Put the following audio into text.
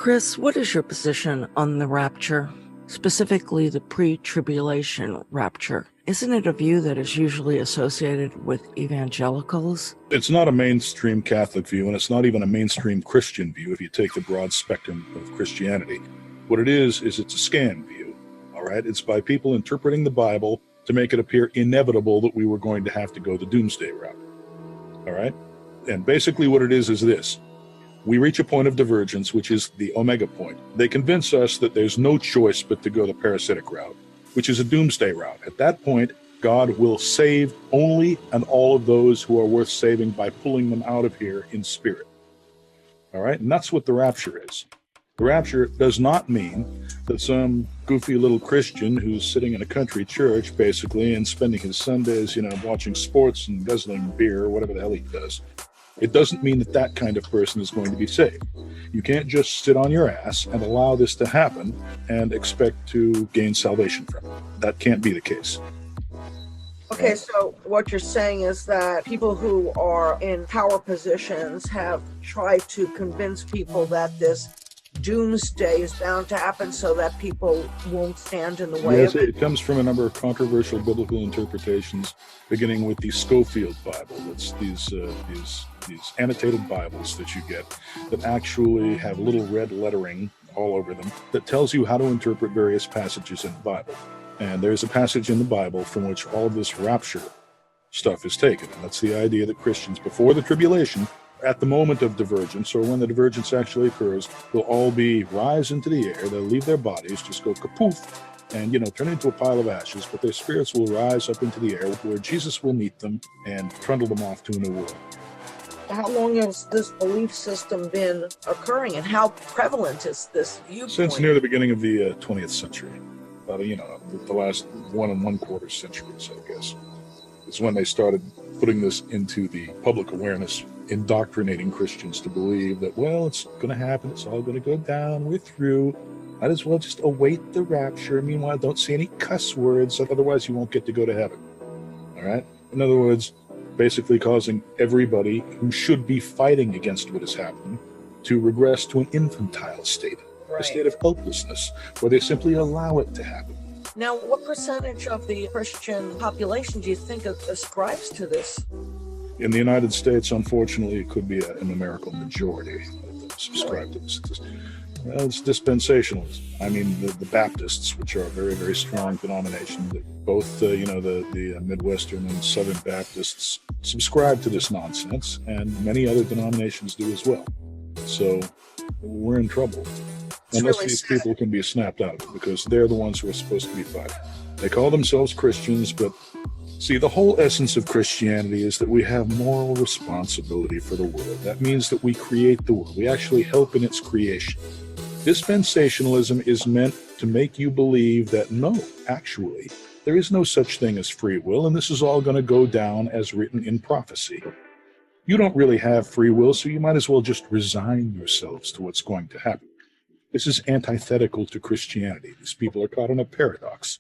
Chris, what is your position on the rapture, specifically the pre-tribulation rapture? Isn't it a view that is usually associated with evangelicals? It's not a mainstream Catholic view, and it's not even a mainstream Christian view if you take the broad spectrum of Christianity. What it is it's a scam view, all right? It's by people interpreting the Bible to make it appear inevitable that we were going to have to go the doomsday route, all right? And basically what it is this. We reach a point of divergence, which is the omega point. They convince us that there's no choice but to go the parasitic route, which is a doomsday route. At that point, God will save only and all of those who are worth saving by pulling them out of here in spirit. All right? And that's what the rapture is. The rapture does not mean that some goofy little Christian who's sitting in a country church, basically, and spending his Sundays, watching sports and guzzling beer or whatever the hell he does. It doesn't mean that that kind of person is going to be saved. You can't just sit on your ass and allow this to happen and expect to gain salvation from it. That can't be the case. Okay, so what you're saying is that people who are in power positions have tried to convince people that this doomsday is bound to happen so that people won't stand in the way of it. It comes from a number of controversial biblical interpretations, beginning with the Schofield Bible. That's these annotated Bibles that you get that actually have little red lettering all over them that tells you how to interpret various passages in the Bible. And there's a passage in the Bible from which all of this rapture stuff is taken. And that's the idea that Christians, before the tribulation, at the moment of divergence, or when the divergence actually occurs, they'll all be rise into the air. They'll leave their bodies, just go kapoof, and turn into a pile of ashes. But their spirits will rise up into the air, where Jesus will meet them and trundle them off to a new world. How long has this belief system been occurring, and how prevalent is this viewpoint? Since near the beginning of the 20th century, about the last 1 1/4 centuries, I guess, is when they started putting this into the public awareness, indoctrinating Christians to believe that, well, it's going to happen, it's all going to go down, we're through, might as well just await the rapture. Meanwhile, don't say any cuss words, otherwise you won't get to go to heaven. All right? In other words, basically causing everybody who should be fighting against what is happening to regress to an infantile state, a state of helplessness, where they simply allow it to happen. Now, what percentage of the Christian population do you think ascribes to this? In the United States, unfortunately, it could be a numerical majority that subscribe to this. Well, it's dispensationalism. I mean, the Baptists, which are a very, very strong denomination, both the Midwestern and Southern Baptists subscribe to this nonsense, and many other denominations do as well. So we're in trouble. Unless really these people can be snapped out of it, because they're the ones who are supposed to be fighting. They call themselves Christians, but see, the whole essence of Christianity is that we have moral responsibility for the world. That means that we create the world. We actually help in its creation. Dispensationalism is meant to make you believe that no, actually, there is no such thing as free will, and this is all going to go down as written in prophecy. You don't really have free will, so you might as well just resign yourselves to what's going to happen. This is antithetical to Christianity. These people are caught in a paradox.